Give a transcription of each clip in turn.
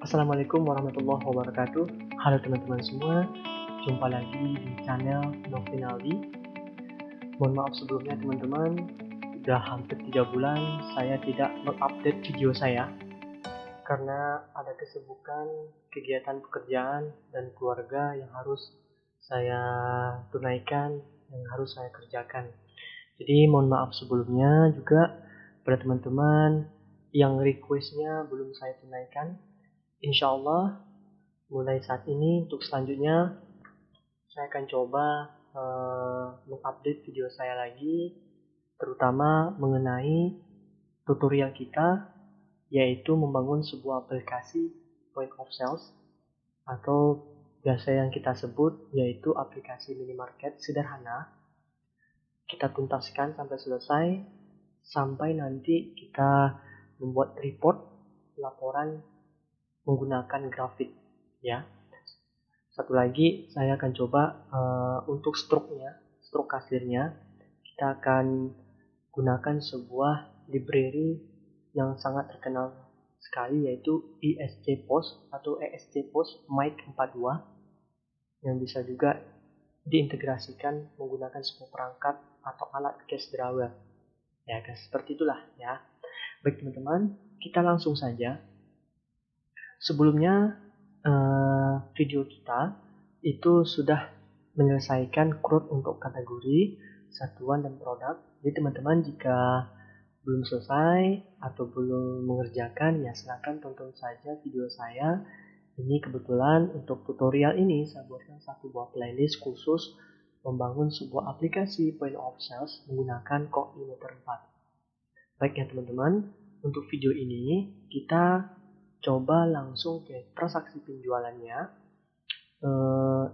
Assalamualaikum warahmatullahi wabarakatuh. Halo teman-teman semua, jumpa lagi di channel Novinaldi. Mohon maaf sebelumnya teman-teman, sudah hampir 3 bulan saya tidak mengupdate video saya karena ada kesibukan, kegiatan pekerjaan dan keluarga yang harus saya tunaikan, yang harus saya kerjakan. Jadi mohon maaf sebelumnya juga pada teman-teman yang requestnya belum saya tunaikan. Insya Allah mulai saat ini untuk selanjutnya saya akan coba mengupdate video saya lagi, terutama mengenai tutorial kita, yaitu membangun sebuah aplikasi point of sales atau biasa yang kita sebut yaitu aplikasi minimarket sederhana. Kita tuntaskan sampai selesai, sampai nanti kita membuat report laporan menggunakan grafik, ya. Satu lagi saya akan coba untuk struk kasirnya, kita akan gunakan sebuah library yang sangat terkenal sekali, yaitu ESC Post atau ESC Post Mic 42 yang bisa juga diintegrasikan menggunakan sebuah perangkat atau alat cache drawer. Ya guys, seperti itulah ya. Baik teman-teman, kita langsung saja. Sebelumnya video kita itu sudah menyelesaikan CRUD untuk kategori, satuan, dan produk. Jadi teman-teman jika belum selesai atau belum mengerjakan, ya silakan tonton saja video saya. Ini kebetulan untuk tutorial ini saya buatkan satu buah playlist khusus membangun sebuah aplikasi point of sales menggunakan Coordinator 4. Baik ya teman-teman, untuk video ini kita coba langsung ke transaksi penjualannya,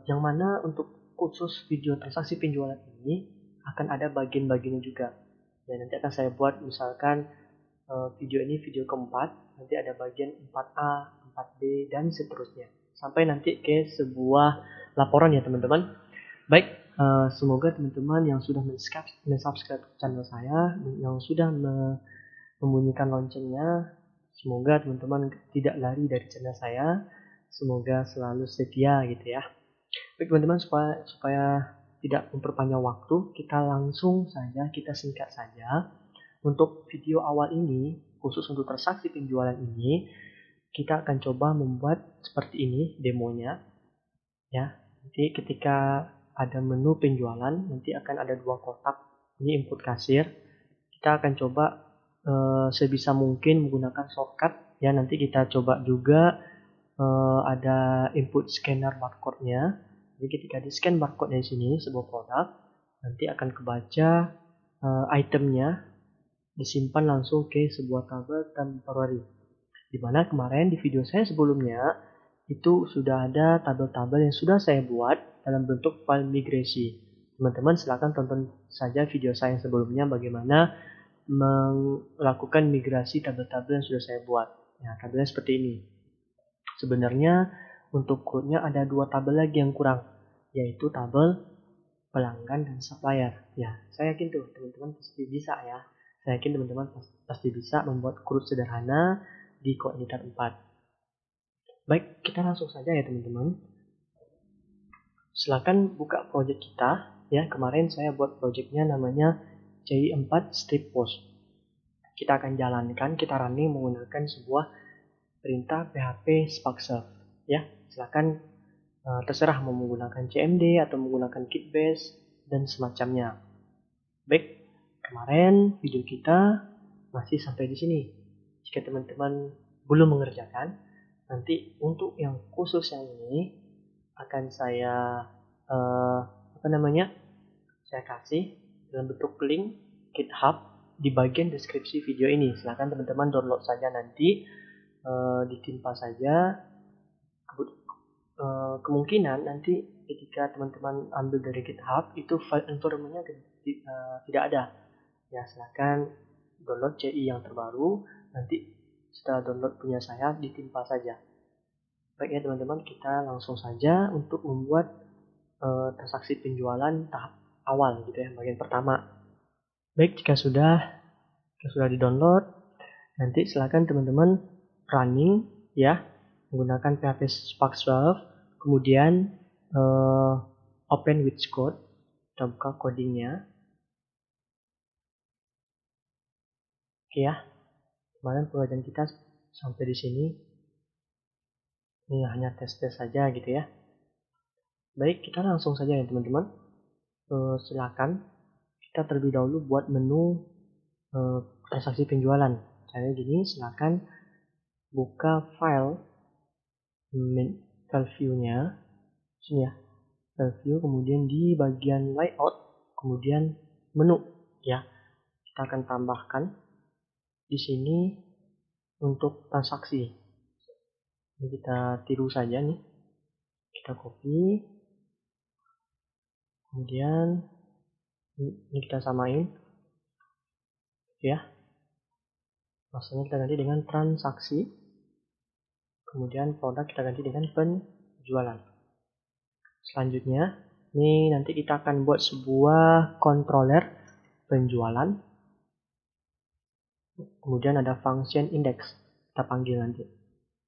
yang mana untuk khusus video transaksi penjualan ini akan ada bagian-bagiannya juga. Ya, nanti akan saya buat misalkan video ini video keempat, nanti ada bagian 4A, 4B, dan seterusnya. Sampai nanti ke sebuah laporan ya teman-teman. Baik, semoga teman-teman yang sudah mensubscribe channel saya, yang sudah membunyikan loncengnya, semoga teman-teman tidak lari dari channel saya. Semoga selalu setia gitu ya. Baik teman-teman, supaya tidak memperpanjang waktu, kita langsung saja, kita singkat saja. Untuk video awal ini, khusus untuk transaksi penjualan ini, kita akan coba membuat seperti ini demonya. Ya, nanti ketika ada menu penjualan, nanti akan ada dua kotak. Ini input kasir. Kita akan coba sebisa mungkin menggunakan shortcut. Ya, nanti kita coba juga ada input scanner barcode-nya. Jadi ketika di scan barcode-nya di sini sebuah produk, nanti akan kebaca itemnya, disimpan langsung ke sebuah tabel temporary. Dimana kemarin di video saya sebelumnya itu sudah ada tabel-tabel yang sudah saya buat dalam bentuk file migrasi. Teman-teman silakan tonton saja video saya sebelumnya bagaimana melakukan migrasi tabel-tabel yang sudah saya buat. Ya, tabelnya seperti ini. Sebenarnya untuk code-nya ada dua tabel lagi yang kurang, yaitu tabel pelanggan dan supplier. Ya, saya yakin tuh teman-teman pasti bisa ya. Saya yakin teman-teman pasti bisa membuat CRUD sederhana di Coordinator 4. Baik, kita langsung saja ya teman-teman. Silakan buka project kita. Ya, kemarin saya buat projectnya namanya CI4 Strip Post. Kita akan jalankan, kita running menggunakan sebuah perintah PHP Spark Serve. Ya, silakan terserah mau menggunakan CMD atau menggunakan Kitbase dan semacamnya. Baik, kemarin video kita masih sampai di sini. Jika teman-teman belum mengerjakan, nanti untuk yang khusus yang ini akan saya saya kasih dalam bentuk link GitHub di bagian deskripsi video ini. Silakan teman-teman download saja nanti, ditimpa saja. Kemungkinan nanti ketika teman-teman ambil dari GitHub itu file environment-nya tidak ada. Ya, silakan download CI yang terbaru, nanti setelah download punya saya ditimpa saja. Baik ya teman-teman, kita langsung saja untuk membuat transaksi penjualan tahap awal gitu ya, bagian pertama. Baik, jika sudah di-download, nanti silakan teman-teman running ya. menggunakan PHP Spark 12, kemudian open with code, kita buka codingnya. Oke ya, kemarin pengajian kita sampai di sini. Ini hanya tes-tes saja gitu ya. Baik, kita langsung saja ya teman-teman. Silakan kita terlebih dahulu buat menu transaksi penjualan. Caranya gini, silakan buka file view-nya sini ya, file view, kemudian di bagian layout, kemudian menu ya. Kita akan tambahkan di sini untuk transaksi. Ini kita tiru saja nih. Kita copy. Kemudian ini kita samain. Ya. Maksudnya kita ganti dengan transaksi. Kemudian produk kita ganti dengan penjualan. Selanjutnya, ini nanti kita akan buat sebuah controller penjualan. Kemudian ada function index. Kita panggil nanti.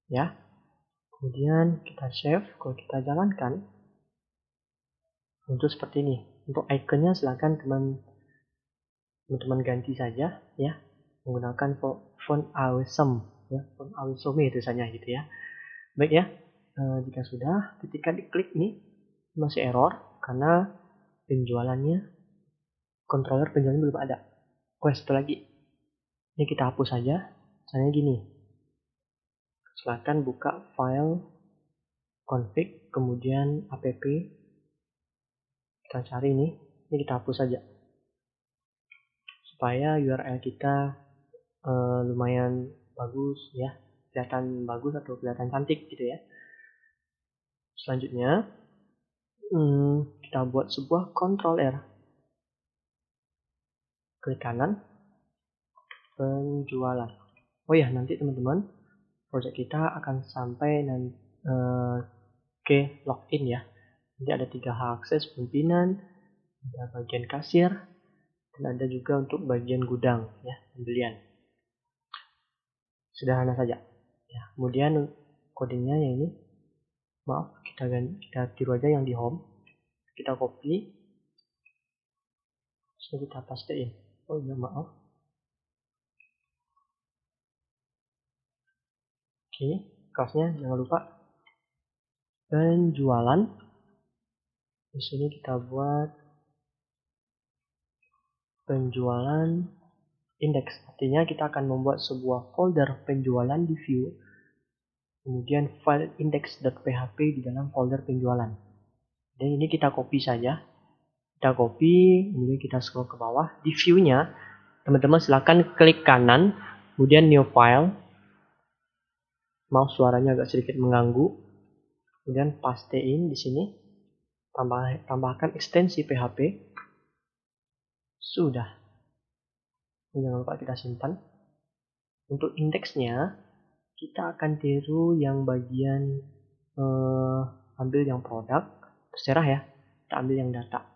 Ya. Kemudian kita save. Kalau kita jalankan, untuk seperti ini. Untuk ikonnya silakan teman-teman ganti saja ya, menggunakan font awesome ya, font awesome tulisannya gitu ya. Baik ya, jika sudah, ketika diklik nih masih error karena penjualannya, controller penjualan belum ada. Satu lagi, ini kita hapus saja. Caranya gini, silakan buka file config, kemudian app, kita cari ini kita hapus saja supaya URL kita lumayan bagus ya, kelihatan bagus atau kelihatan cantik gitu ya. Selanjutnya kita buat sebuah controller. Klik kanan, penjualan. Oh ya, nanti teman-teman, project kita akan sampai ke login ya. Nanti ada 3 hak akses: pimpinan, ada bagian kasir, dan ada juga untuk bagian gudang ya, pembelian. Sederhana saja ya. Kemudian codingnya yang ini, maaf, kita tiru aja yang di home, kita copy, terus kita pastein. Oh ya, maaf. Oke, kaosnya jangan lupa penjualan. Di sini kita buat penjualan index. Artinya kita akan membuat sebuah folder penjualan di view, kemudian file index.php di dalam folder penjualan. Dan ini kita copy saja. Kita copy, kemudian kita scroll ke bawah. Di view-nya, teman-teman silakan klik kanan, kemudian new file. Maaf, suaranya agak sedikit mengganggu. Kemudian pastein di sini. Tambahkan ekstensi PHP. Sudah. Jangan lupa kita simpan. Untuk indeksnya, kita akan tiru yang bagian ambil yang produk. Terserah ya. Kita ambil yang data.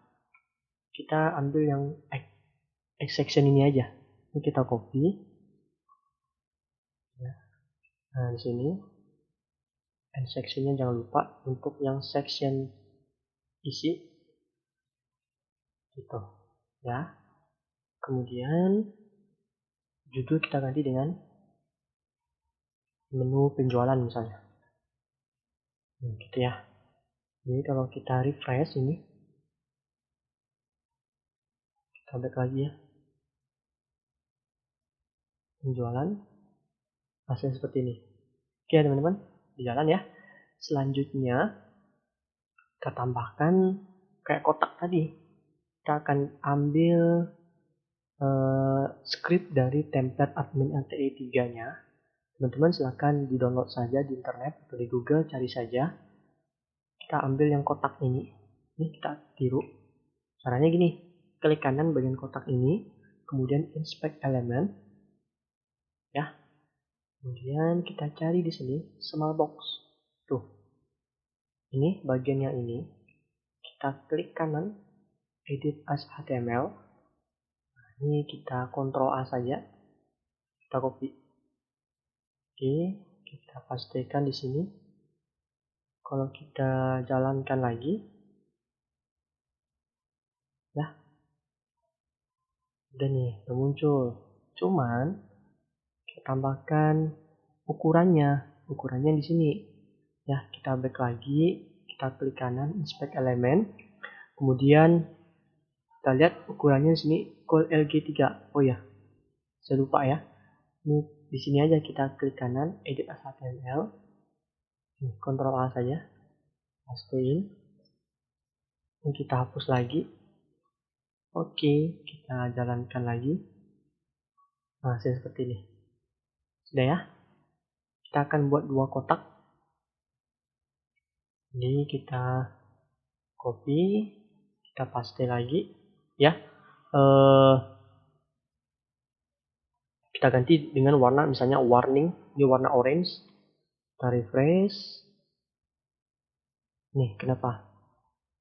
Kita ambil yang section ini aja. Ini kita copy. Nah, di sini and sectionnya jangan lupa untuk yang section isi gitu ya. Kemudian judul kita ganti dengan menu penjualan misalnya gitu ya. Jadi kalau kita refresh ini, kita balik lagi ya, penjualan, hasilnya seperti ini. Oke teman-teman, di jalan ya. Selanjutnya kita tambahkan kayak kotak tadi. Kita akan ambil script dari template admin LTE 3-nya. Teman-teman silahkan di-download saja di internet atau di Google, cari saja. Kita ambil yang kotak ini kita tiru. Caranya gini, klik kanan bagian kotak ini, kemudian inspect element, ya. Kemudian kita cari di sini small box. Tuh, ini bagian yang ini, kita klik kanan, edit as HTML. Nah, ini kita Ctrl A saja, kita copy. Oke, kita pastekan di sini. Kalau kita jalankan lagi, ya, udah nih, udah muncul. Cuman kita tambahkan ukurannya di sini. Ya, kita back lagi, kita klik kanan, inspect element, kemudian kita lihat ukurannya di sini col LG3. Oh ya, saya lupa ya. Ini di sini aja kita klik kanan, edit as HTML. Ctrl A saja, pastein. Ini kita hapus lagi. Oke, kita jalankan lagi. Nah, seperti ini. Sudah ya. Kita akan buat 2 kotak. Ini kita copy, kita paste lagi, ya. Kita ganti dengan warna, misalnya warning, ini warna orange. Kita refresh. Nih, kenapa?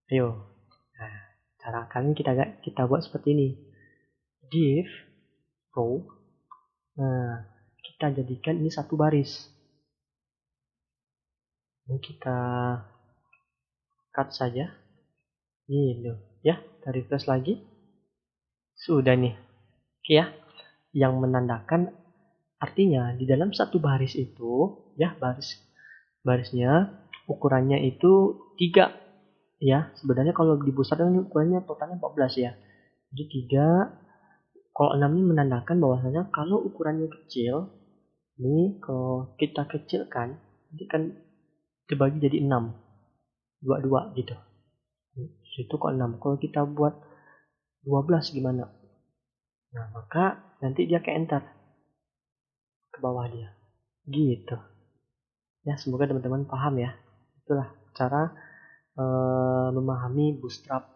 Ayo. Nah, cara kalian kita buat seperti ini. Div row. Nah, kita jadikan ini satu baris. Ini kita cut saja. Gitu, ya. Kita refresh lagi. Sudah nih. Oke ya. Yang menandakan artinya di dalam satu baris itu, ya, barisnya ukurannya itu 3. Ya, sebenarnya kalau dibesarkan ukurannya totalnya 14 ya. Jadi 3, kalau 6 ini menandakan bahwasanya kalau ukurannya kecil, ini kalau kita kecilkan, ini kan dibagi jadi 6, 2 gitu. Itu kok 6. Kalau kita buat 12 gimana? Nah, maka nanti dia ke enter ke bawah dia. Gitu. Ya, semoga teman-teman paham ya. Itulah cara memahami Bootstrap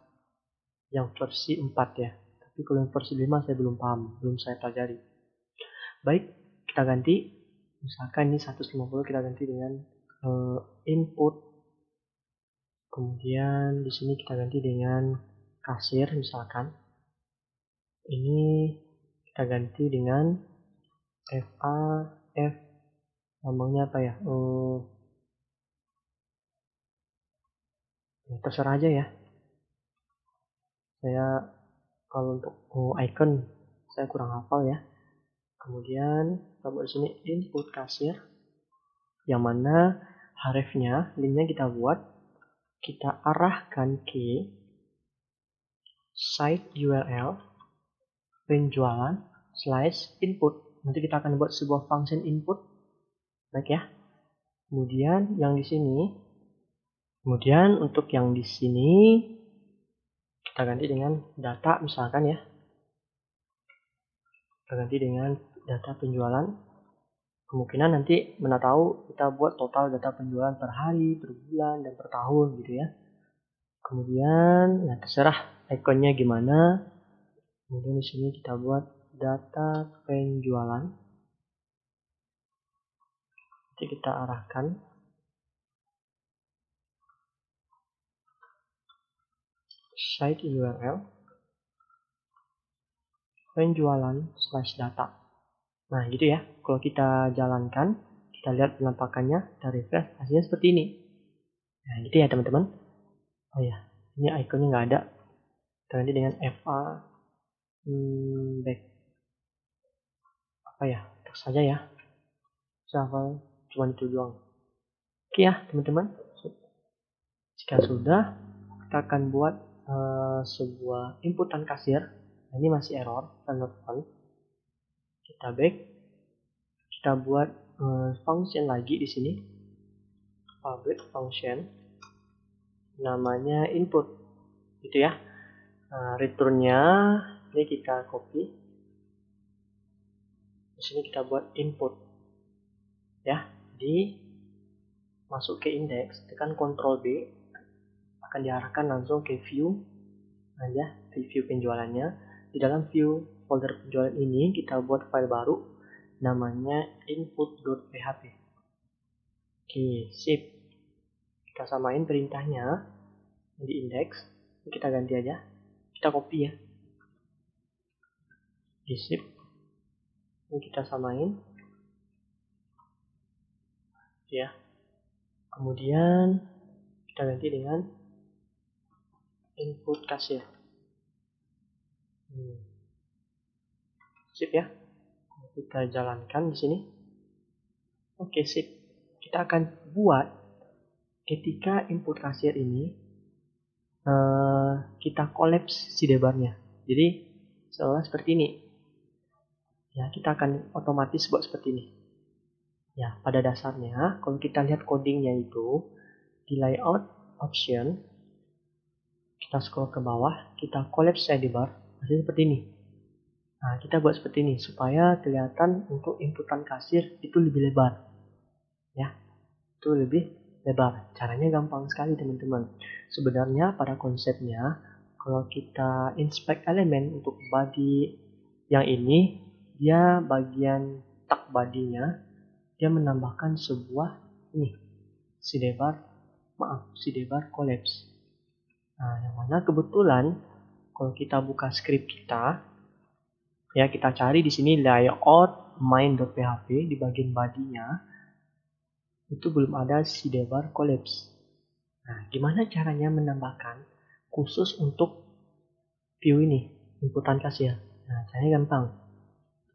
yang versi 4 ya. Tapi kalau yang versi 5 saya belum paham, belum saya pelajari. Baik, kita ganti. Misalkan ini 150 kita ganti dengan input. Kemudian di sini kita ganti dengan kasir misalkan. Ini kita ganti dengan F ngomongnya apa ya? Terserah aja ya. Saya kalau untuk icon saya kurang hafal ya. Kemudian kita buat di sini input kasir, yang mana hrefnya, linknya kita buat, kita arahkan ke site URL penjualan / input. Nanti kita akan buat sebuah function input, baik ya. Kemudian yang di sini, kemudian untuk yang di sini kita ganti dengan data misalkan ya. Kita ganti dengan data penjualan. Kemungkinan nanti mana tahu kita buat total data penjualan per hari, per bulan, dan per tahun gitu ya. Kemudian ya terserah ikonnya gimana. Kemudian di sini kita buat data penjualan. Nanti kita arahkan site URL penjualan / data. Nah gitu ya. Kalau kita jalankan, kita lihat penampakannya, kita refresh, hasilnya seperti ini. Nah gitu ya teman-teman. Oh ya, ini ikonnya nggak ada. Kita ganti dengan FA back. Apa ya? Terus saja ya. Shuffle cuma itu doang. Oke ya teman-teman. Jika sudah, kita akan buat sebuah inputan kasir. Nah, ini masih error, not found. Kita back. Kita buat function lagi di sini. Public function. Namanya input. Gitu ya. Returnnya ini kita copy. Di sini kita buat input. Ya. Jadi masuk ke index, tekan Ctrl B, akan diarahkan langsung ke view aja, view penjualannya. Di dalam view folder penjualan ini kita buat file baru namanya input.php. Oke, sip. Kita samain perintahnya di index. Kita ganti aja. Kita copy ya. Di sip. Ini kita samain. Ya. Kemudian Kita ganti dengan input kasir. Sip ya. Kita jalankan di sini. Oke, sip. Kita akan buat ketika input kasir ini kita kolaps si debarnya. Jadi seolah seperti ini. Ya, kita akan otomatis buat seperti ini. Ya, pada dasarnya kalau kita lihat codingnya itu di layout option, kita scroll ke bawah, kita collapse sidebar, hasilnya seperti ini. Nah, kita buat seperti ini supaya kelihatan untuk inputan kasir itu lebih lebar. Ya, itu lebih lebar. Caranya gampang sekali teman-teman. Sebenarnya pada konsepnya, kalau kita inspect elemen untuk body yang ini, dia bagian tag bodinya, dia menambahkan sebuah ini, sidebar collapse. Nah, yang mana kebetulan kalau kita buka script kita, ya kita cari di sini layout main.php di bagian bodinya itu belum ada sidebar collapse. Nah, gimana caranya menambahkan khusus untuk view ini, inputan kasir? Nah, caranya gampang.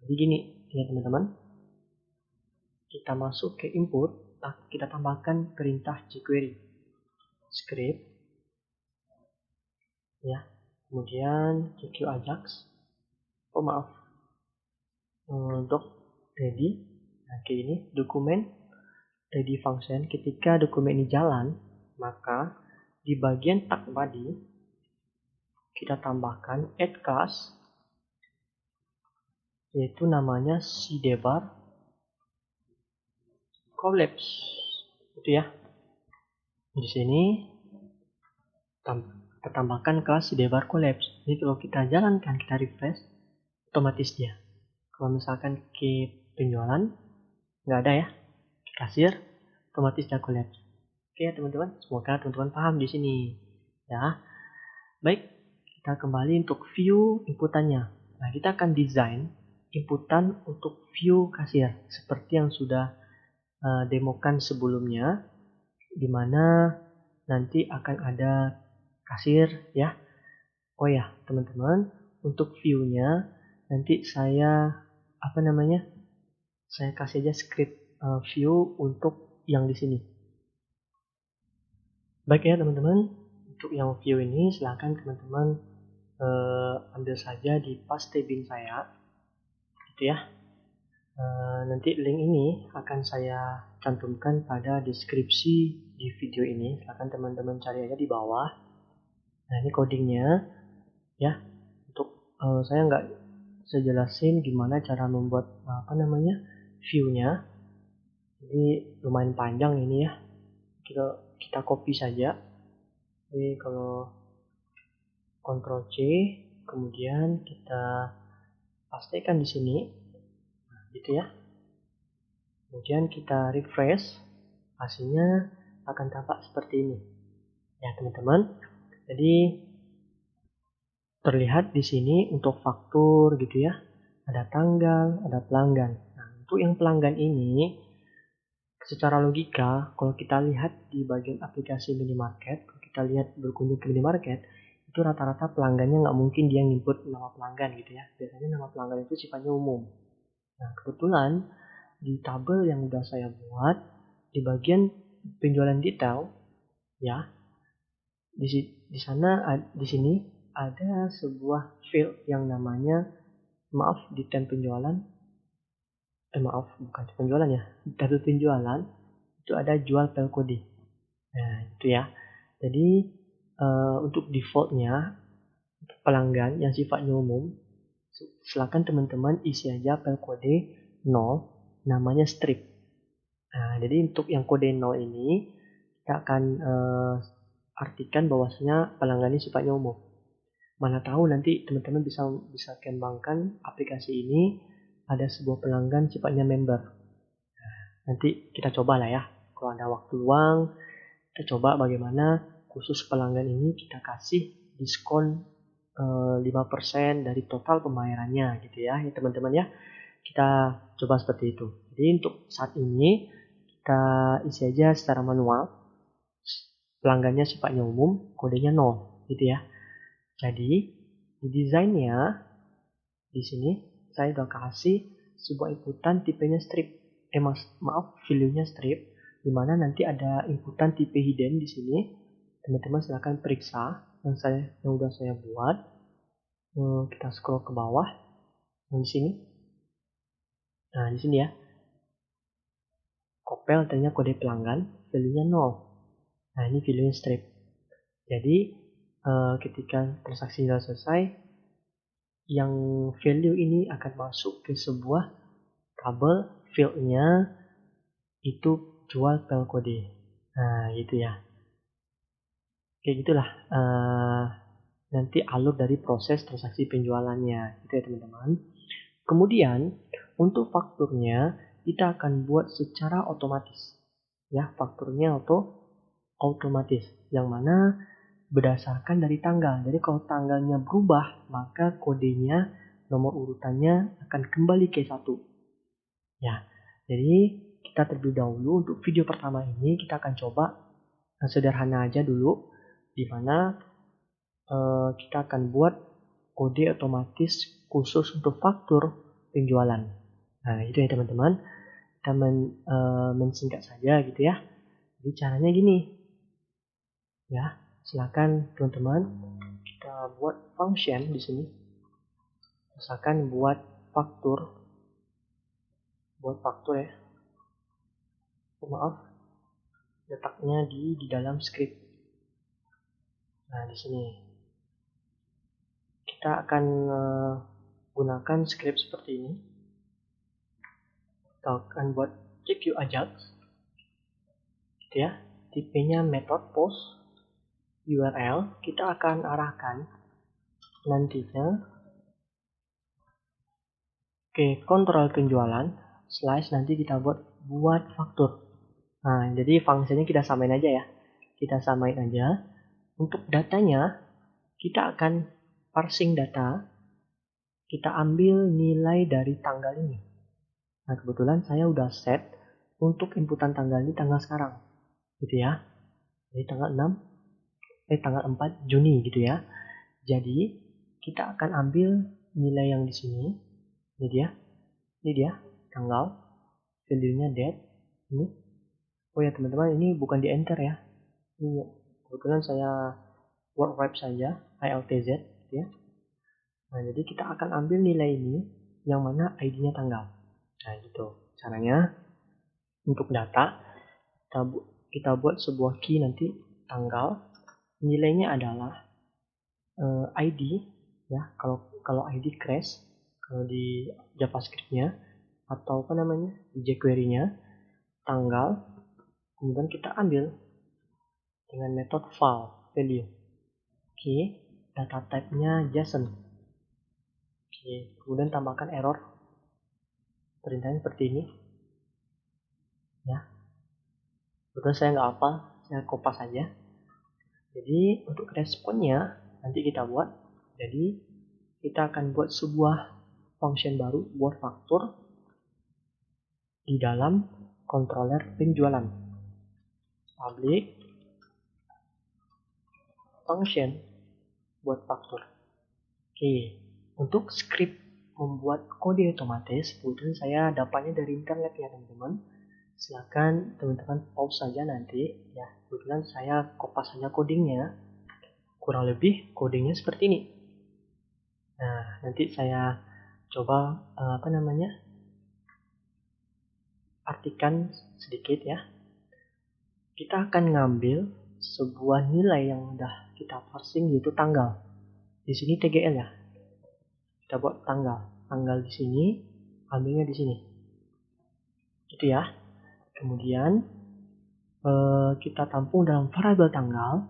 Jadi gini, ya teman-teman. Kita masuk ke input, kita tambahkan perintah jQuery. Script, ya. Kemudian JQ Ajax. Doc ready. Nah, kayak ini, dokumen ready function. Ketika dokumen ini jalan, maka di bagian tag body kita tambahkan add class, yaitu namanya sidebar collapse. Itu ya. Di sini kita tambahkan kelas sidebar collapse. Jadi kalau kita jalankan, kita refresh, otomatis dia. Kalau misalkan ke penjualan, nggak ada ya. Kasir, otomatis dia collapse. Oke ya teman-teman, semoga teman-teman paham di sini. Ya, baik, kita kembali untuk view inputannya. Nah, kita akan desain inputan untuk view kasir seperti yang sudah demokan sebelumnya, di mana nanti akan ada kasir ya. Oh ya teman-teman, untuk view-nya nanti saya saya kasih aja script view untuk yang di sini. Baik ya teman-teman, untuk yang view ini silahkan teman-teman ambil saja di paste bin saya, gitu ya. Nanti link ini akan saya cantumkan pada deskripsi di video ini. Silahkan teman-teman cari aja di bawah. Nah, ini codingnya ya. Untuk saya nggak jelasin gimana cara membuat view-nya. Jadi lumayan panjang ini ya. Kita copy saja. Jadi kalau Ctrl C, kemudian kita pastikan di sini. Nah, gitu ya. Kemudian kita refresh, hasilnya akan tampak seperti ini. Ya, teman-teman. Jadi terlihat di sini untuk faktur gitu ya. Ada tanggal, ada pelanggan. Nah, untuk yang pelanggan ini secara logika, kalau kita lihat di bagian aplikasi minimarket, kalau kita lihat berkunjung ke minimarket, itu rata-rata pelanggannya nggak mungkin dia input nama pelanggan gitu ya. Biasanya nama pelanggan itu sifatnya umum. Nah, kebetulan di tabel yang udah saya buat, di bagian penjualan detail, ya, di sini ada sebuah field yang namanya detail penjualan. Bukan penjualan ya. Detail penjualan itu ada jual pel kode. Nah, itu ya. Jadi untuk defaultnya pelanggan yang sifatnya umum, silakan teman-teman isi aja pel kode 0, namanya strip. Nah, jadi untuk yang kode 0 ini kita akan artikan bahwasanya pelanggan ini sifatnya umum. Mana tahu nanti teman-teman bisa kembangkan aplikasi ini ada sebuah pelanggan sifatnya member. Nah, nanti kita coba lah ya. Kalau ada waktu luang, kita coba bagaimana khusus pelanggan ini kita kasih diskon 5% dari total pembayarannya gitu ya teman-teman ya. Kita coba seperti itu. Jadi untuk saat ini kita isi aja secara manual. pelanggannya sifatnya umum, kodenya 0 gitu ya. Jadi di desainnya di sini saya udah kasih sebuah inputan tipenya strip. Value-nya strip, dimana nanti ada inputan tipe hidden di sini. Teman-teman silahkan periksa yang udah saya buat. Kita scroll ke bawah, yang di sini. Nah di sini ya, Kopel ternyata kode pelanggan, value-nya 0. Nah ini value-nya strip. Jadi ketika transaksi sudah selesai, yang value ini akan masuk ke sebuah tabel, field-nya itu jual pel kode. Nah gitu ya. Kayak gitulah nanti alur dari proses transaksi penjualannya gitu ya teman-teman. Kemudian untuk fakturnya kita akan buat secara otomatis. Ya, fakturnya otomatis, yang mana berdasarkan dari tanggal. Jadi kalau tanggalnya berubah, maka kodenya, nomor urutannya akan kembali ke 1. Ya, jadi kita terlebih dahulu untuk video pertama ini kita akan coba sederhana aja dulu, di mana kita akan buat kode otomatis khusus untuk faktur penjualan. Nah itu ya teman-teman, kita mensingkat saja gitu ya. Jadi caranya gini, ya silakan teman-teman kita buat function di sini. Misalkan buat faktur ya. Maaf, letaknya di dalam script. Nah di sini kita akan gunakan script seperti ini. Kita akan buat CQ Ajax, gitu ya. Tipenya method post URL. Kita akan arahkan nantinya ke kontrol penjualan slash nanti kita buat faktur. Nah, jadi fungsinya kita samain aja ya. Kita samain aja. Untuk datanya, kita akan parsing data. Kita ambil nilai dari tanggal ini. Nah, kebetulan saya udah set untuk inputan tanggal ini tanggal sekarang. Gitu ya. Jadi tanggal 4 Juni gitu ya. Jadi, kita akan ambil nilai yang di sini. Ini dia tanggal. Value-nya date. Ini. Oh ya teman-teman, ini bukan di enter ya. Ini kebetulan saya word wrap saja, ILTZ gitu ya. Nah, jadi kita akan ambil nilai ini yang mana ID-nya tanggal. Nah, gitu caranya. Untuk data kita buat sebuah key nanti tanggal. Nilainya adalah ID ya. Kalau ID crash, kalau di JavaScript-nya atau di jQuery-nya tanggal, kemudian kita ambil dengan metode file value. Oke, data type-nya JSON. Oke, kemudian tambahkan error. Perintahnya seperti ini. Ya. Betul saya nggak hafal, saya kopas saja. Jadi untuk responnya nanti kita buat. Jadi kita akan buat sebuah function baru buat faktur di dalam controller penjualan. Public function buat faktur. Oke, untuk script membuat kode otomatis, kemudian saya dapatnya dari internet ya teman-teman. Silakan teman-teman pause saja nanti ya. Kebetulan saya kopas saja codingnya. Kurang lebih codingnya seperti ini. Nah, nanti saya coba artikan sedikit ya. Kita akan ngambil sebuah nilai yang udah kita parsing, yaitu tanggal. Di sini TGL ya. Kita buat tanggal di sini, ambilnya di sini. Gitu ya. Kemudian kita tampung dalam variabel tanggal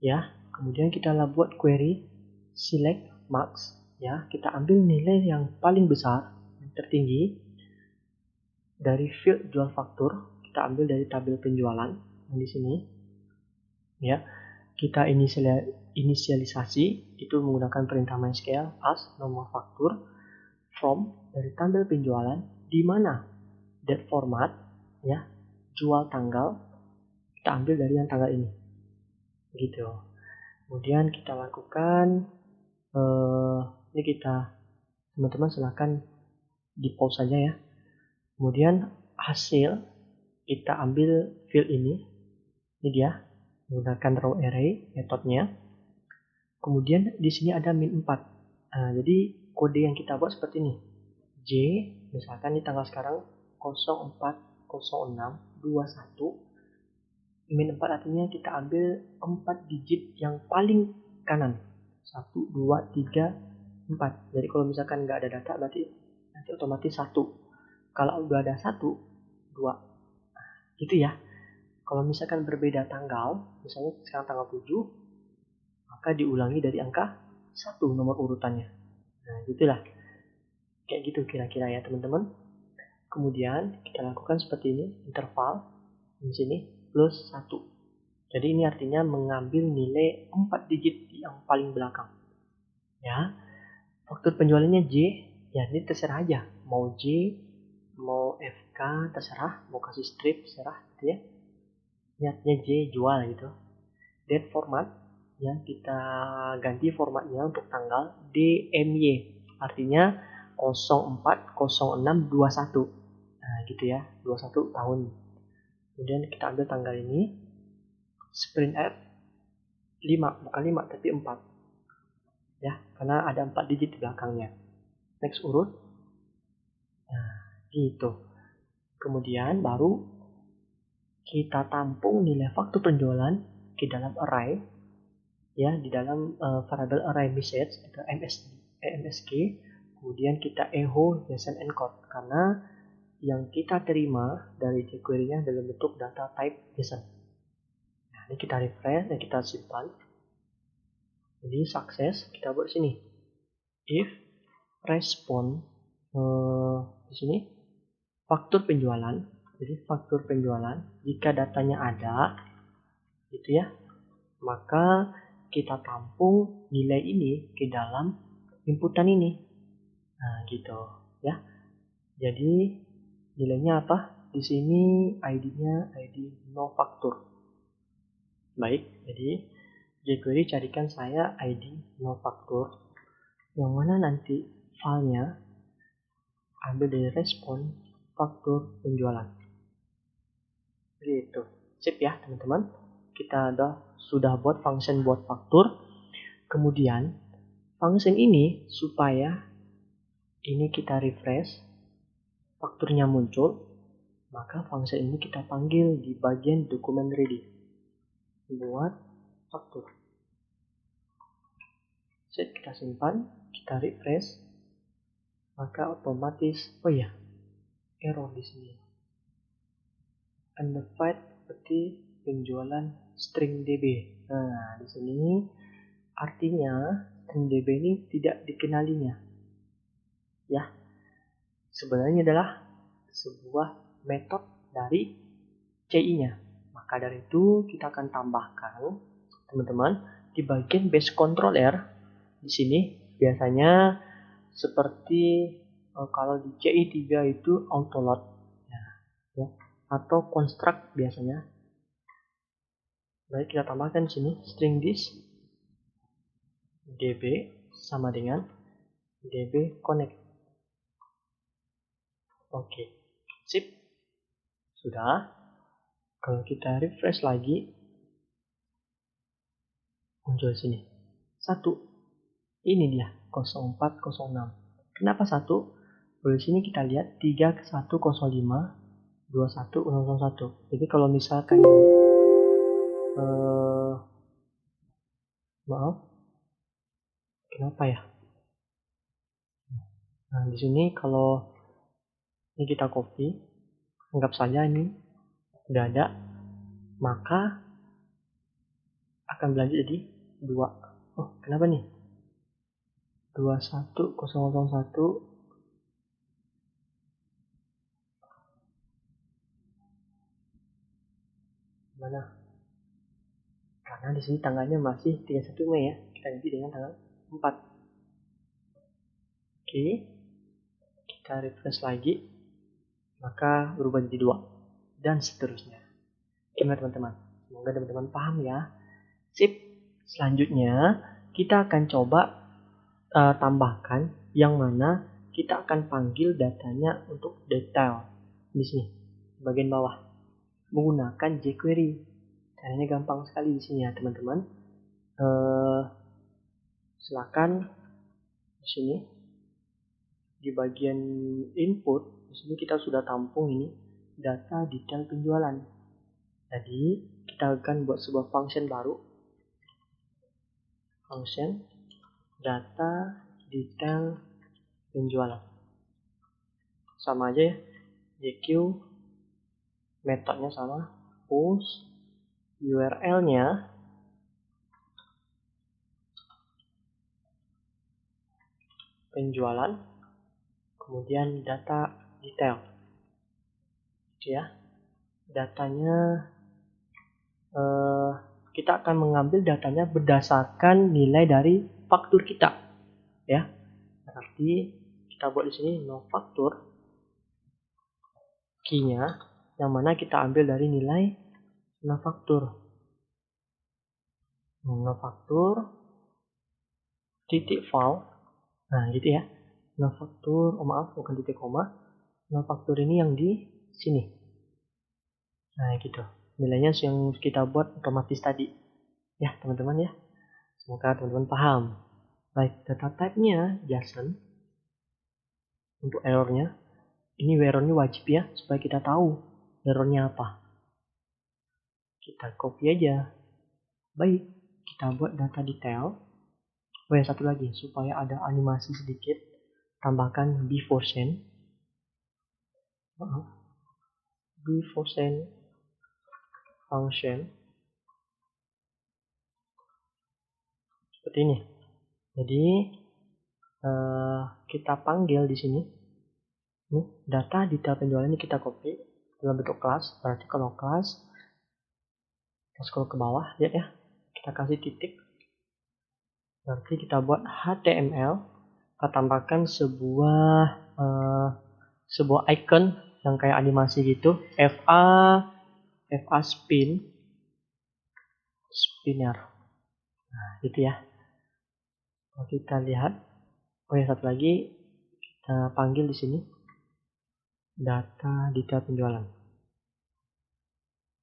ya. Kemudian kita buat query select max ya. Kita ambil nilai yang paling besar, yang tertinggi dari field jual faktur. Kita ambil dari tabel penjualan yang di sini ya. Kita inisialisasi itu menggunakan perintah MySQL as nomor faktur from dari tabel penjualan, di mana date format ya, jual tanggal kita ambil dari yang tanggal ini. gitu. Kemudian kita lakukan ini teman-teman silahkan di pause saja ya. Kemudian hasil kita ambil field ini dia menggunakan row array metodenya. Kemudian di sini ada min 4. Nah, jadi kode yang kita buat seperti ini. J, misalkan di tanggal sekarang 040621. Min 4 artinya kita ambil 4 digit yang paling kanan. 1, 2, 3, 4. Jadi kalau misalkan nggak ada data berarti nanti otomatis 1. Kalau udah ada 1, 2. Gitu ya. Kalau misalkan berbeda tanggal, misalnya sekarang tanggal 7, maka diulangi dari angka 1 nomor urutannya. Nah, gitulah. Kayak gitu kira-kira ya teman-teman. Kemudian kita lakukan seperti ini, interval di sini plus 1. Jadi ini artinya mengambil nilai 4 digit yang paling belakang. Ya. Faktur penjualannya J, ya ini terserah aja. Mau J, mau FK, terserah. Mau kasih strip, terserah gitu ya. Ini artinya J, jual gitu. Date format, ya kita ganti formatnya untuk tanggal DMY. Artinya 040621. Nah gitu ya, 21 tahun. Kemudian kita ambil tanggal ini. Sprint F 5, bukan 5 tapi 4. Ya, karena ada 4 digit di belakangnya. Next urut. Nah, gitu. Kemudian baru kita tampung nilai faktur penjualan ke dalam array, ya, di dalam variable array message atau MSG. Kemudian kita echo JSON encode karena yang kita terima dari jQuery-nya dalam bentuk data type JSON. Nah, ini kita refresh dan kita simpan. Jadi sukses kita buat sini. If respon di sini faktur penjualan. Jadi faktur penjualan jika datanya ada, gitu ya, maka kita tampung nilai ini ke dalam inputan ini. Nah, gitu ya. Jadi nilainya apa? Di sini ID-nya ID no faktur. Baik, jadi jQuery carikan saya ID no faktur yang mana nanti filenya ambil dari respon faktur penjualan. Gitu. Sip ya teman-teman. Kita sudah buat function buat faktur. Kemudian function ini supaya ini kita refresh, fakturnya muncul, maka function ini kita panggil di bagian dokumen ready buat faktur. Set kita simpan, kita refresh, maka otomatis error di sini. Undefined seperti penjualan string DB. Nah, di sini artinya string DB ini tidak dikenalinya. Ya, sebenarnya adalah sebuah metode dari CI-nya. Maka dari itu kita akan tambahkan teman-teman di bagian base controller. Di sini biasanya seperti kalau di CI3 itu autoload ya, atau construct biasanya. Baik, kita tambahkan di sini string this db sama dengan db connect. Oke, sip. Sudah. Kalau kita refresh lagi, muncul di sini. 1. Ini dia, 0406. Kenapa 1? Di sini kita lihat 3105 2101. Jadi kalau misalkan ini maaf, kenapa ya? Nah, di sini kalau ini kita copy, anggap saja ini udah ada, maka akan berlanjut jadi 2. Oh, kenapa nih? 21001 mana? Karena di sini tanggalnya masih 31 Mei ya. Kita ganti dengan tanggal 4. Oke. Kita refresh lagi. Maka berubah jadi 2. Dan seterusnya. Gimana teman-teman? Semoga teman-teman paham ya. Sip. Selanjutnya kita akan coba tambahkan yang mana kita akan panggil datanya untuk detail di sini bagian bawah menggunakan jQuery. Caranya gampang sekali di sini ya teman-teman. Silakan di sini di bagian input di sini kita sudah tampung ini data detail penjualan. Jadi kita akan buat sebuah function baru, function data detail penjualan. Sama aja ya, DQ metodenya sama, post URL-nya penjualan, kemudian data detail. Ya, datanya kita akan mengambil datanya berdasarkan nilai dari faktur kita. Ya, berarti kita buat di sini no faktur, key-nya yang mana kita ambil dari nilai no faktur. No faktur titik file. Nah, gitu ya. No faktur, maaf bukan titik koma. No faktur ini yang di sini. Nah, gitu. Nilainya yang kita buat otomatis tadi. Ya, teman-teman ya. Semoga teman-teman paham. Baik, data type-nya JSON. Untuk errornya. Ini errornya wajib ya, supaya kita tahu errornya apa. Kita copy aja. Baik, kita buat data detail. Oh ya, satu lagi, supaya ada animasi sedikit. Tambahkan before send. Before send function. Seperti ini. Jadi kita panggil di sini. Nih, data detail penjualan ini kita copy dalam bentuk kelas. Berarti kalau kelas, kita scroll ke bawah, lihat ya. Kita kasih titik. Berarti kita buat HTML. Kita tambahkan sebuah icon yang kayak animasi gitu. FA spinner. Nah, gitu ya. Kalau kita lihat, oh ya satu lagi kita panggil di sini data detail penjualan.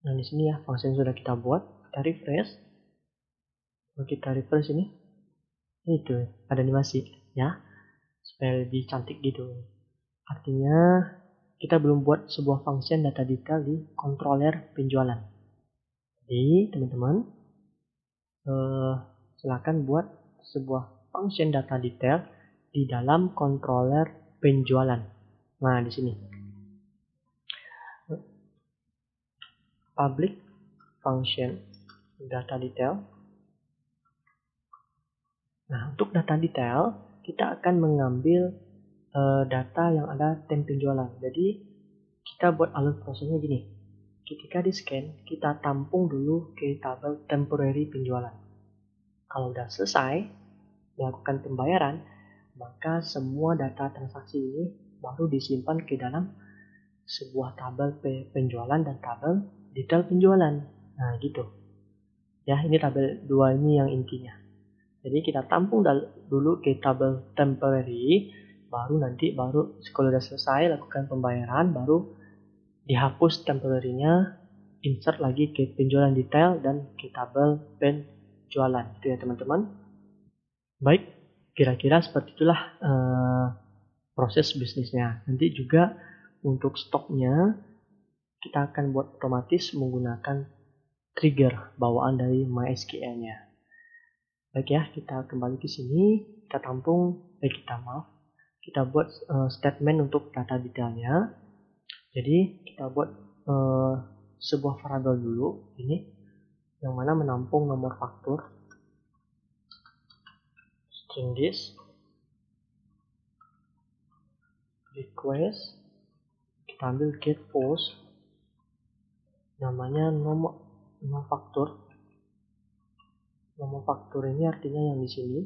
Nah di sini ya function sudah kita buat, kita refresh. Kalau kita refresh ini, itu ada animasi ya, supaya lebih cantik gitu. Artinya kita belum buat sebuah function data detail di controller penjualan. Jadi teman-teman silakan buat sebuah function data detail di dalam controller penjualan. Nah, di sini. Public function data detail. Nah, untuk data detail, kita akan mengambil data yang ada tem penjualan. Jadi, kita buat alur prosesnya gini. Ketika di scan, kita tampung dulu ke tabel temporary penjualan. Kalau udah selesai melakukan pembayaran, maka semua data transaksi ini baru disimpan ke dalam sebuah tabel penjualan dan tabel detail penjualan. Nah, gitu. Ya, ini tabel 2 ini yang intinya. Jadi kita tampung dulu ke tabel temporary, baru kalau udah selesai lakukan pembayaran, baru dihapus temporary-nya, insert lagi ke penjualan detail dan ke tabel penjualan. Itu ya teman-teman. Baik, kira-kira seperti itulah proses bisnisnya. Nanti juga untuk stoknya kita akan buat otomatis menggunakan trigger bawaan dari MySQL-nya. Baik ya, kita kembali ke sini, kita buat statement untuk data detailnya. Jadi kita buat sebuah variabel dulu ini yang mana menampung nomor faktur string this request, kita ambil get post namanya nomor faktur. Nomor faktur ini artinya yang di sini.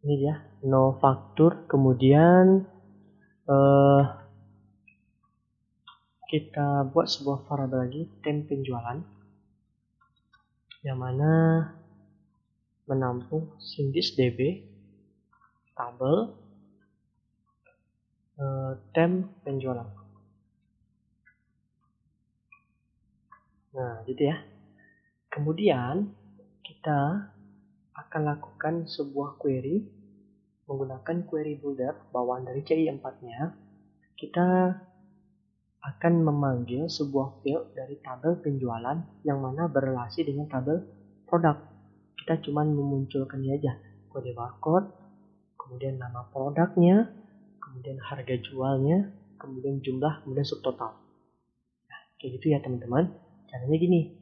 Ini dia, no faktur. Kemudian kita buat sebuah variabel lagi, tem penjualan. yang mana menampung string this db, tabel, temp penjualan. Nah, gitu ya. Kemudian kita akan lakukan sebuah query menggunakan query builder bawaan dari CI4-nya. Kita akan memanggil sebuah field dari tabel penjualan yang mana berrelasi dengan tabel produk. Kita cuma memunculkannya aja, kode barcode, kemudian nama produknya, kemudian harga jualnya, kemudian jumlah, kemudian subtotal. Nah, kayak gitu ya teman-teman. Caranya gini,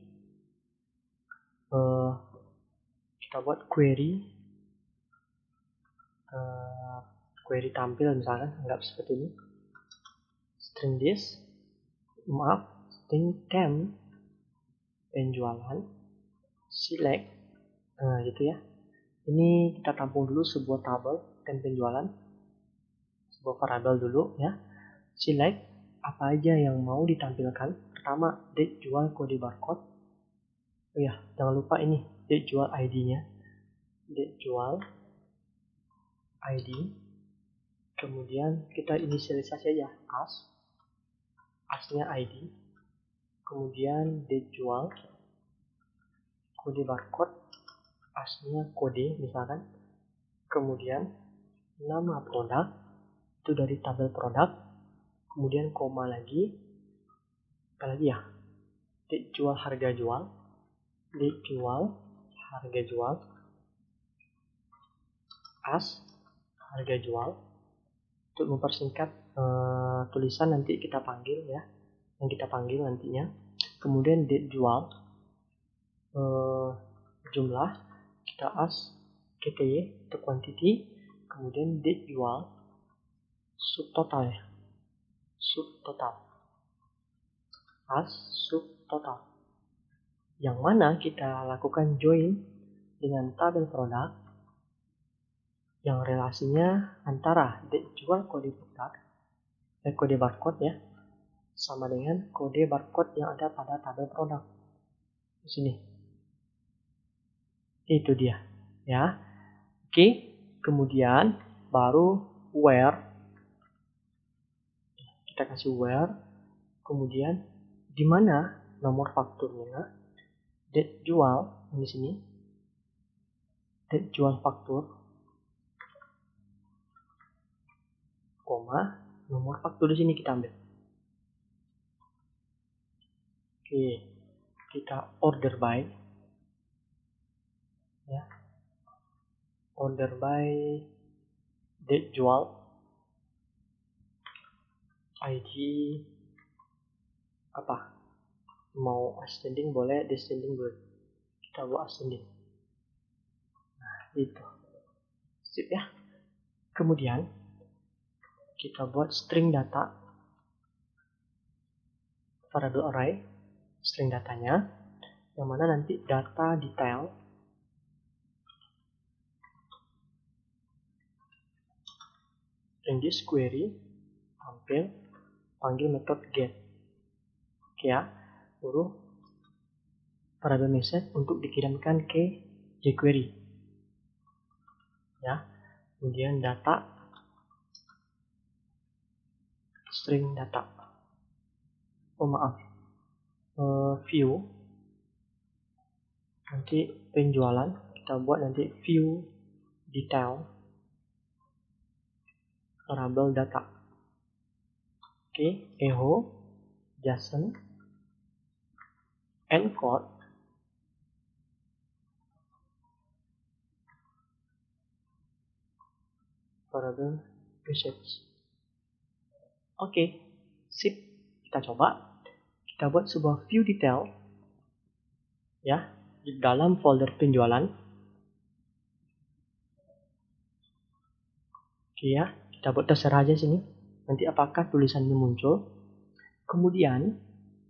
kita buat query tampil misalkan, anggap seperti ini, string this, string temp penjualan, select, nah gitu ya. Ini kita tampung dulu sebuah tabel temp penjualan, sebuah variabel dulu ya. Select apa aja yang mau ditampilkan. Pertama, date jual kode barcode. Oh ya, jangan lupa ini date jual ID-nya. Date jual ID. Kemudian kita inisialisasi aja as-nya ID. Kemudian date jual kode barcode, as-nya kode misalkan. Kemudian nama produk itu dari tabel produk. Kemudian koma lagi, apa lagi ya, date jual harga jual, date jual harga jual, as harga jual. Untuk mempersingkat tulisan nanti kita panggil ya, yang kita panggil nantinya. Kemudian date jual jumlah, kita as KTY untuk quantity. Kemudian date jual subtotal ya, subtotal, as subtotal, yang mana kita lakukan join dengan tabel produk yang relasinya antara date jual kode produk kode barcode ya, sama dengan kode barcode yang ada pada tabel produk di sini. Itu dia ya. Oke, kemudian baru where, kita kasih where, kemudian di mana nomor fakturnya, date jual di sini, date jual faktur, koma nomor faktur di sini kita ambil. Oke, kita order by ya, order by date jual ID apa, mau ascending boleh, descending boleh, kita buat ascending. Nah itu sip ya. Kemudian kita buat string data, variable array string datanya, yang mana nanti data detail in this query tampil, panggil method get. Oke ya, baru variable message untuk dikirimkan ke jQuery ya. Kemudian data string data, view nanti penjualan, kita buat nanti view detail variable data. Oke, echo JSON encode variable message. Oke, sip. Kita coba. Kita buat sebuah view detail ya di dalam folder penjualan. Oke ya, kita buat terserah aja sini. Nanti apakah tulisannya muncul. Kemudian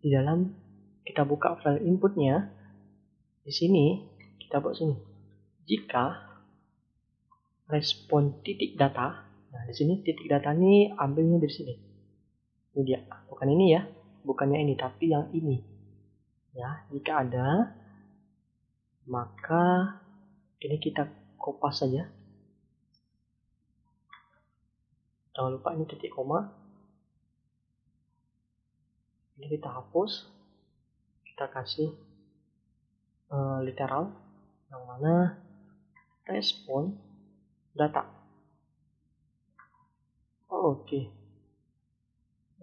di dalam kita buka file inputnya. Di sini kita buat sini. Jika respon titik data, nah di sini titik data ini ambilnya dari sini. Ini dia, bukan ini ya, bukannya ini tapi yang ini. Ya, jika ada Maka ini kita kopas saja. Jangan lupa ini titik koma. Ini kita hapus. Kita kasih literal, yang mana respon data. Oke.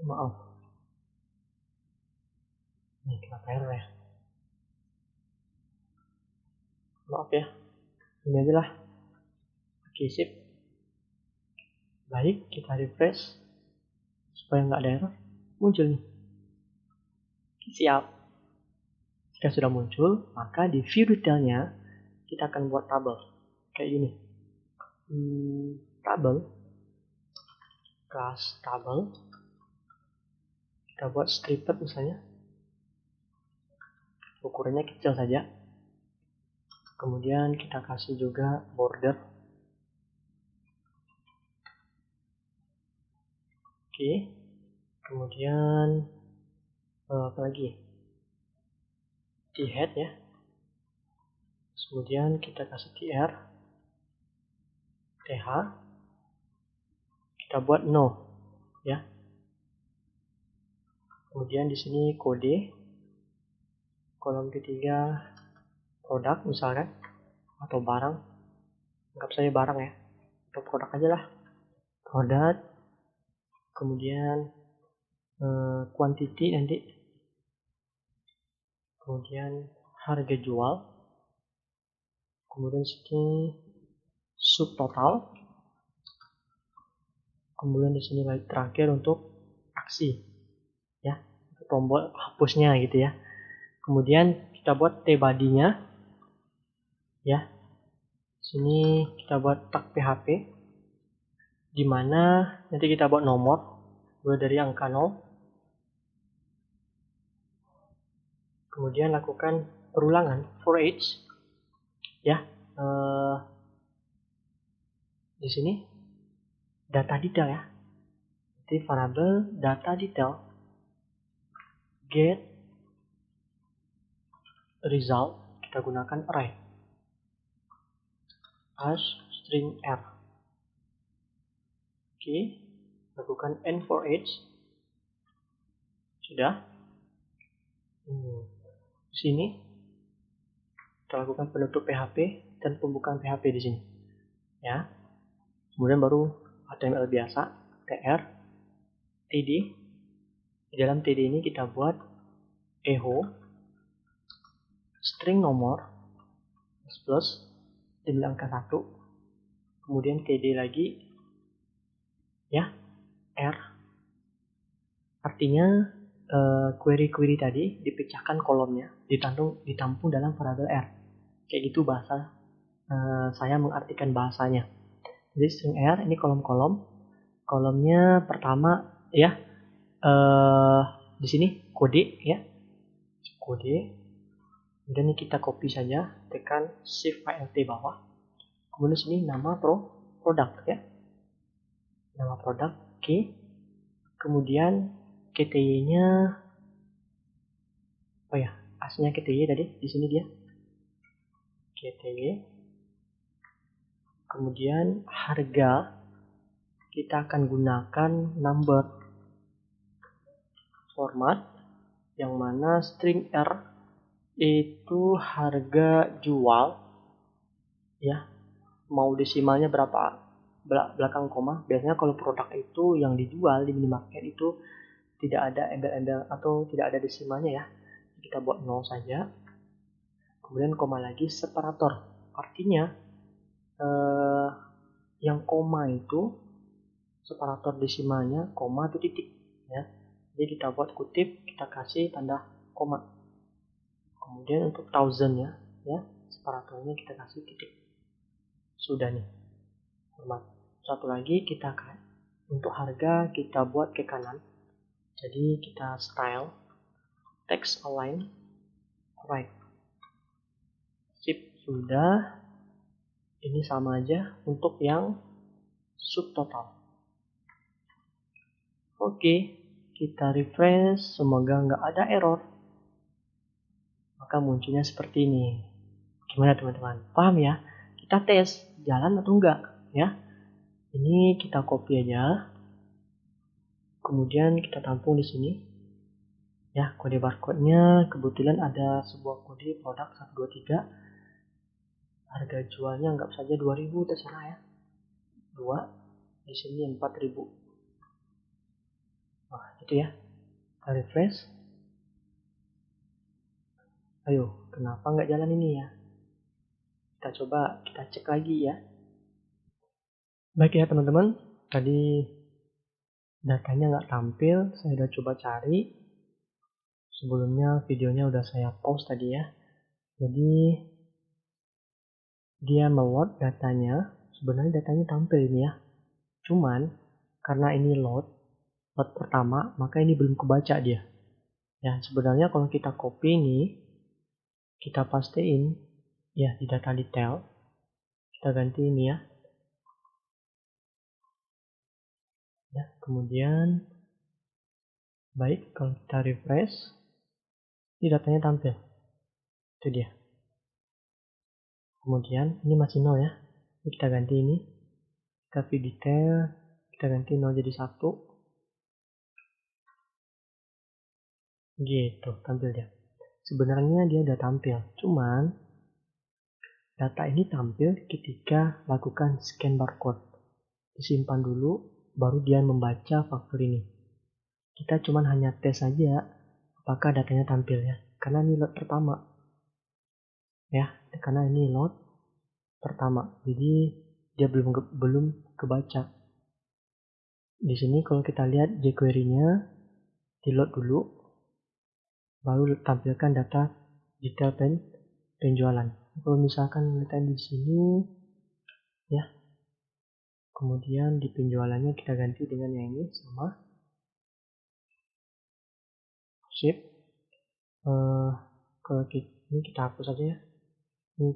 Maaf. Ini kenapa error ya? Maaf ya. Ini aja lah. Oke, sip. Baik, kita refresh supaya nggak ada error. Muncul nih. Siap. Jika sudah muncul, maka di view detailnya kita akan buat tabel kayak gini. Tabel, class tabel. Kita buat stripped misalnya. Ukurannya kecil saja. Kemudian kita kasih juga border. Oke. Kemudian apa lagi? T-head ya. Kemudian kita kasih TR, TH. Kita buat no ya. Kemudian di sini kode. Kolom ketiga produk misalkan, atau barang. Anggap saja barang ya. Atau produk aja lah. Produk. Kemudian quantity nanti. Kemudian harga jual. Kemudian sini subtotal. Kemudian di sini lagi terakhir untuk aksi ya, tombol hapusnya gitu ya. Kemudian kita buat T-body-nya ya. Sini kita buat tag PHP, di mana nanti kita buat nomor mulai dari angka 0. Kemudian lakukan perulangan for each ya. Di sini data detail ya. Jadi variabel data detail get result kita gunakan array as string r. Oke, lakukan n for each. Sudah. Di sini kita lakukan penutup PHP dan pembukaan PHP di sini ya. Kemudian baru HTML biasa, tr, td. Di dalam td ini kita buat echo string nomor plus jumlah angka 1, kemudian td lagi ya, r. Artinya query-query tadi dipecahkan kolomnya, ditampung dalam variabel r. Kayak gitu bahasa saya mengartikan bahasanya. Jadi string r ini kolom-kolom. Kolomnya pertama ya, di sini kode ya, kode. Kemudian ini kita copy saja, tekan shift alt bawah. Kemudian sini nama produk ya, nama produk. Oke. Kemudian KTY-nya oh ya, aslinya KTY tadi di sini dia KTY. Kemudian harga kita akan gunakan number format, yang mana string r itu harga jual ya, mau desimalnya berapa belakang koma. Biasanya kalau produk itu yang dijual di minimarket itu tidak ada embel-embel atau tidak ada desimalnya ya. Kita buat 0 saja. Kemudian koma lagi separator. Artinya yang koma itu separator desimalnya koma atau titik ya. Jadi kita buat kutip, kita kasih tanda koma. Kemudian untuk thousand ya, separatornya kita kasih titik. Sudah nih. Format. Satu lagi kita untuk harga kita buat ke kanan. Jadi kita style text align right. Sip, sudah. Ini sama aja untuk yang subtotal. Oke, kita refresh, semoga nggak ada error. Maka munculnya seperti ini. Gimana teman-teman? Paham ya? Kita tes jalan atau enggak ya. Ini kita copy aja. Kemudian kita tampung di sini. Ya, kode barcode-nya kebetulan ada sebuah kode produk 123. Harga jualnya anggap saja 2000, terserah ya. 2 di sini 4000. Wah, itu ya. Kita refresh. Ayo, kenapa nggak jalan ini ya? Kita coba, kita cek lagi ya. Baik ya teman-teman, tadi datanya nggak tampil, saya udah coba cari. Sebelumnya videonya udah saya pause tadi ya. Jadi dia meload datanya, sebenarnya datanya tampil ini ya. Cuman karena ini load pertama, maka ini belum kebaca dia. Ya, sebenarnya kalau kita copy ini, kita pastiin ya di data detail, kita ganti ini ya. Ya, kemudian baik kalau kita refresh, ini datanya tampil. Itu dia. Kemudian ini masih 0 ya. Ini kita ganti ini. Kita view detail, kita ganti 0 jadi 1. Gitu, tampil dia. Sebenarnya dia udah tampil, cuman data ini tampil ketika lakukan scan barcode. Disimpan dulu, baru dia membaca faktur ini. Kita cuman hanya tes saja apakah datanya tampil ya. Karena ini load pertama. Ya, karena ini load pertama. Jadi dia belum kebaca. Di sini kalau kita lihat jQuery-nya di load dulu, baru tampilkan data detail penjualan. Kalau misalkan letak di sini ya, kemudian di penjualannya kita ganti dengan yang ini sama sip. Kalau ini kita hapus saja ya. Ini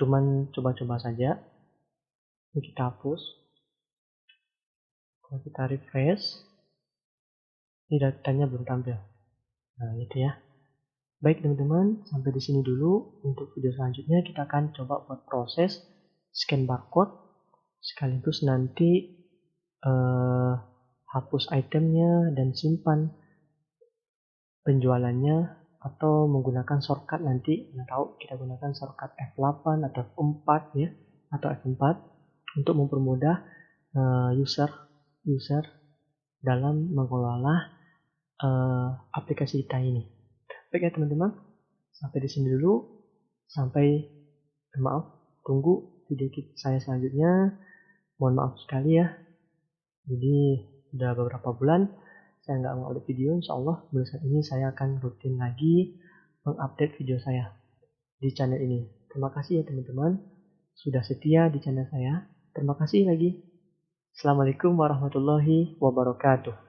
cuman coba-coba saja. Ini kita hapus. Kalau kita refresh, ini datanya belum tampil. Nah, itu ya. Baik teman-teman, sampai di sini dulu. Untuk video selanjutnya kita akan coba buat proses scan barcode sekaligus nanti hapus itemnya dan simpan penjualannya, atau menggunakan shortcut nanti. Nggak tahu kita gunakan shortcut F8 atau F4 ya, atau F4 untuk mempermudah user dalam mengelola aplikasi kita ini. Baik ya teman-teman, sampai di sini dulu. Tunggu video saya selanjutnya. Mohon maaf sekali ya. Jadi udah beberapa bulan saya nggak upload video. Insya Allah mulai saat ini saya akan rutin lagi mengupdate video saya di channel ini. Terima kasih ya teman-teman sudah setia di channel saya. Terima kasih lagi. Assalamualaikum warahmatullahi wabarakatuh.